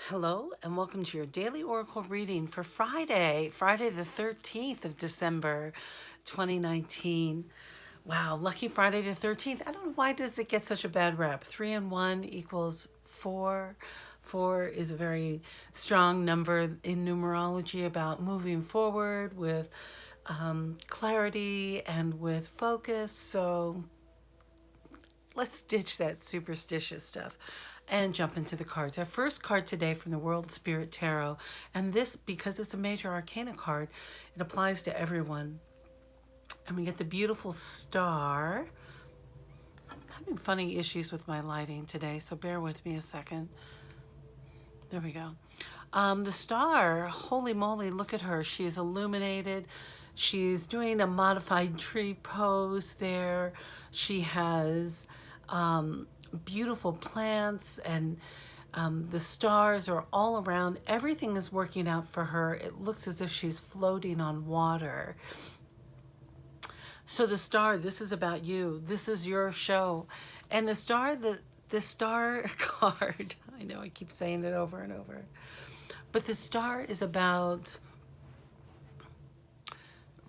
Hello and welcome to your daily oracle reading for Friday the 13th of December, 2019. Wow, lucky Friday the 13th. I don't know, why does it get such a bad rap? 3 and 1 equals 4. 4 is a very strong number in numerology about moving forward with clarity and with focus. So let's ditch that superstitious stuff and jump into the cards. Our first card today from the World Spirit Tarot, and this, because it's a major arcana card, it applies to everyone. And we get the beautiful star. I'm having funny issues with my lighting today, so bear with me a second. There we go. The star, holy moly, look at her. She is illuminated. She's doing a modified tree pose there. She has beautiful plants, and the stars are all around. Everything is working out for her. It looks as if she's floating on water. So the star, this is about you. This is your show. And the star, the star card, I know I keep saying it over and over, but the star is about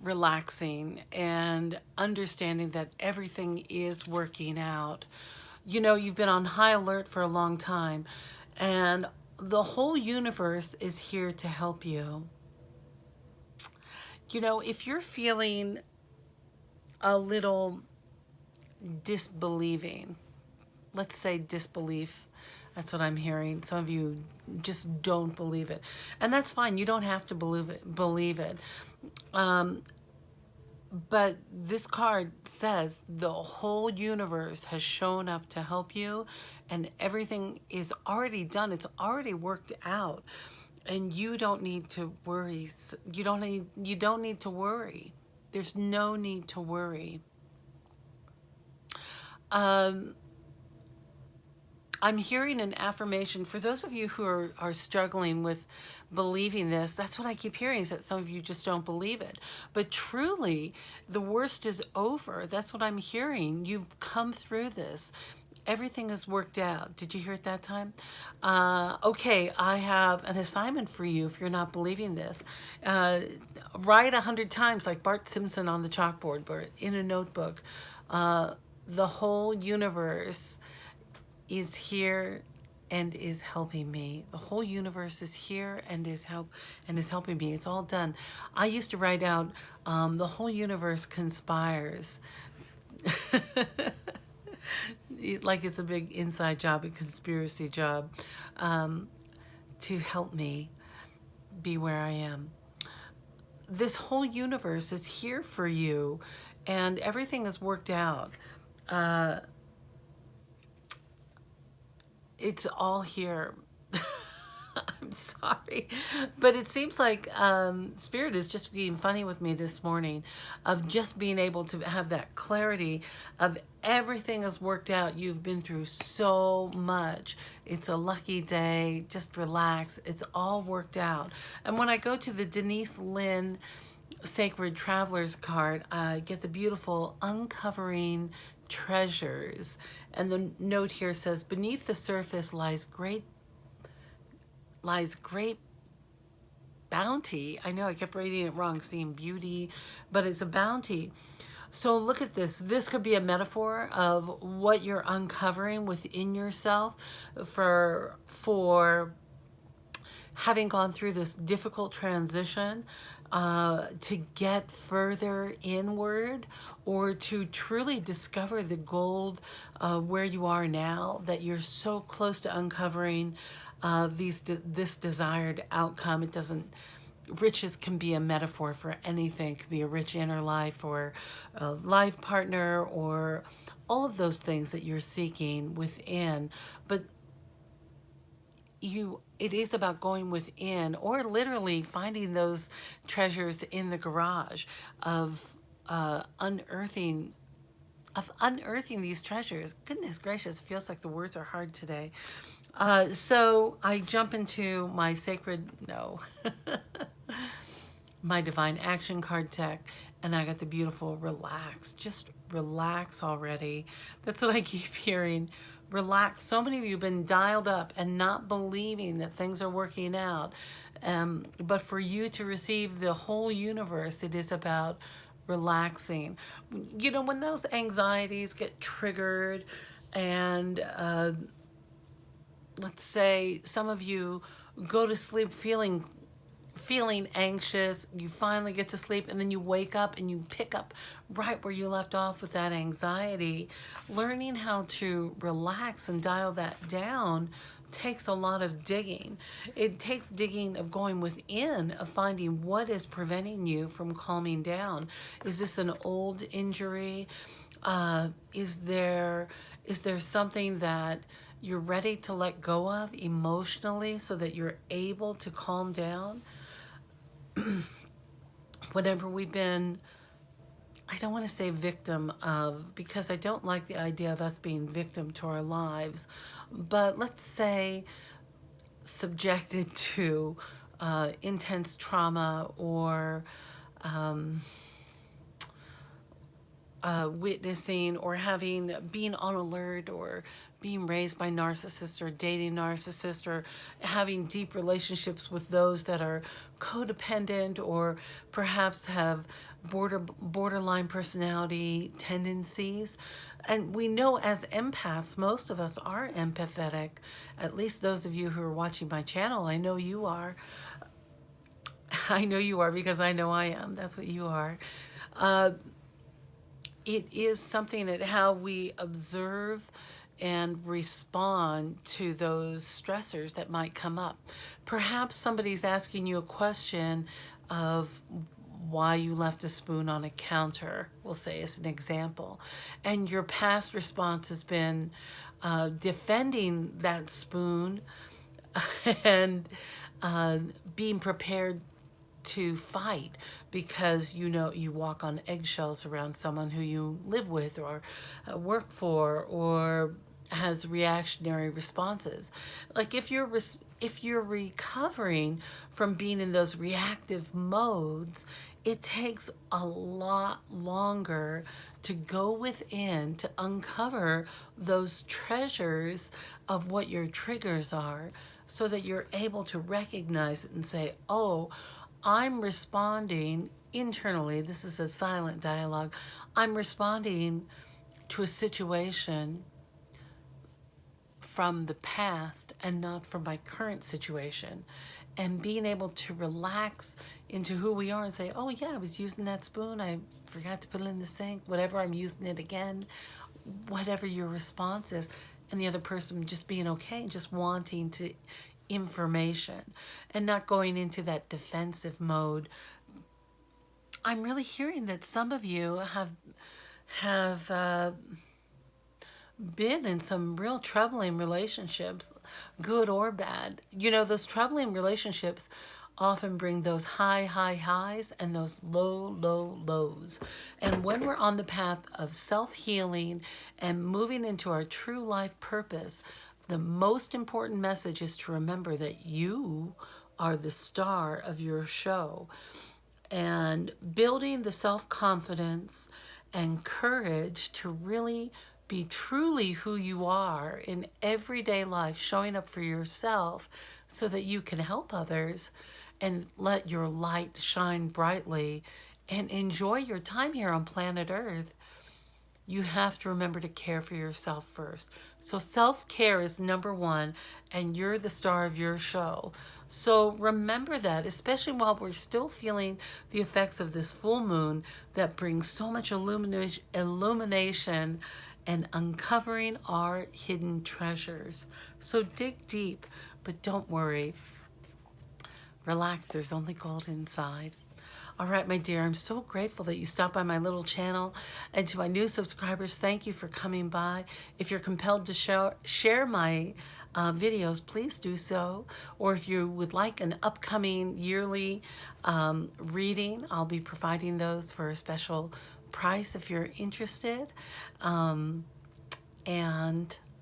relaxing and understanding that everything is working out. You know, you've been on high alert for a long time, and the whole universe is here to help you. You know, if you're feeling a little disbelieving, let's say disbelief, that's what I'm hearing. Some of you just don't believe it, and that's fine. You don't have to believe it. But this card says the whole universe has shown up to help you, and everything is already done. It's already worked out, and you don't need to worry. You don't need to worry. There's no need to worry. I'm hearing an affirmation for those of you who are struggling with believing this. That's what I keep hearing, is that some of you just don't believe it. But truly, the worst is over. That's what I'm hearing. You've come through this. Everything is worked out. Did you hear it that time? Okay, I have an assignment for you if you're not believing this. Write 100 times like Bart Simpson on the chalkboard or in a notebook. The whole universe is here and is helping me. The whole universe is here and is helping me. It's all done. I used to write out, the whole universe conspires. Like it's a big inside job, a conspiracy job, to help me be where I am. This whole universe is here for you, and everything is worked out. It's all here. I'm sorry, but it seems like Spirit is just being funny with me this morning, of just being able to have that clarity of everything is worked out. You've been through so much. It's a lucky day. Just relax. It's all worked out. And when I go to the Denise Linn Sacred Travelers card, I get the beautiful uncovering treasures. And the note here says, beneath the surface lies great bounty. I know I kept reading it wrong, seeing beauty, but it's a bounty. So look at this. This could be a metaphor of what you're uncovering within yourself for having gone through this difficult transition, to get further inward, or to truly discover the gold where you are now, that you're so close to uncovering this desired outcome. It doesn't, riches can be a metaphor for anything. It could be a rich inner life, or a life partner, or all of those things that you're seeking within. But it is about going within, or literally finding those treasures in the garage, of unearthing these treasures. Goodness gracious, it feels like the words are hard today. So I jump into my my divine action card deck, and I got the beautiful relax. Just relax already. That's what I keep hearing relax. So many of you have been dialed up and not believing that things are working out. But for you to receive the whole universe, it is about relaxing. You know, when those anxieties get triggered, and let's say some of you go to sleep feeling anxious, you finally get to sleep, and then you wake up and you pick up right where you left off with that anxiety. Learning how to relax and dial that down takes a lot of digging. It takes digging of going within, of finding what is preventing you from calming down. Is this an old injury? Is there something that you're ready to let go of emotionally so that you're able to calm down? Whatever we've been, I don't want to say victim of, because I don't like the idea of us being victim to our lives, but let's say subjected to intense trauma, or witnessing or being on alert, or being raised by narcissists, or dating narcissists, or having deep relationships with those that are codependent, or perhaps have borderline personality tendencies. And we know as empaths, most of us are empathetic. At least those of you who are watching my channel, I know you are. I know you are, because I know I am. That's what you are. It is something that how we observe and respond to those stressors that might come up. Perhaps somebody's asking you a question of why you left a spoon on a counter, we'll say as an example, and your past response has been defending that spoon and being prepared to fight, because you know you walk on eggshells around someone who you live with, or work for, or has reactionary responses. Like if you're recovering from being in those reactive modes, it takes a lot longer to go within to uncover those treasures of what your triggers are, so that you're able to recognize it and say, oh, I'm responding internally. This is a silent dialogue. I'm responding to a situation from the past and not from my current situation. And being able to relax into who we are and say, oh yeah, I was using that spoon, I forgot to put it in the sink, whatever, I'm using it again, whatever your response is. And the other person just being okay, just wanting to information and not going into that defensive mode. I'm really hearing that some of you have been in some real troubling relationships, good or bad. You know, those troubling relationships often bring those high highs and those low lows. And when we're on the path of self-healing and moving into our true life purpose, the most important message is to remember that you are the star of your show. And building the self-confidence and courage to really be truly who you are in everyday life, showing up for yourself so that you can help others and let your light shine brightly and enjoy your time here on planet Earth. You have to remember to care for yourself first. So self-care is number one, and you're the star of your show. So remember that, especially while we're still feeling the effects of this full moon that brings so much illumination and uncovering our hidden treasures. So dig deep, but don't worry. Relax, there's only gold inside. All right, my dear, I'm so grateful that you stopped by my little channel. And to my new subscribers, thank you for coming by. If you're compelled to share my videos, please do so. Or if you would like an upcoming yearly reading, I'll be providing those for a special price if you're interested. And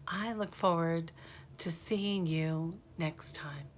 I look forward to seeing you next time.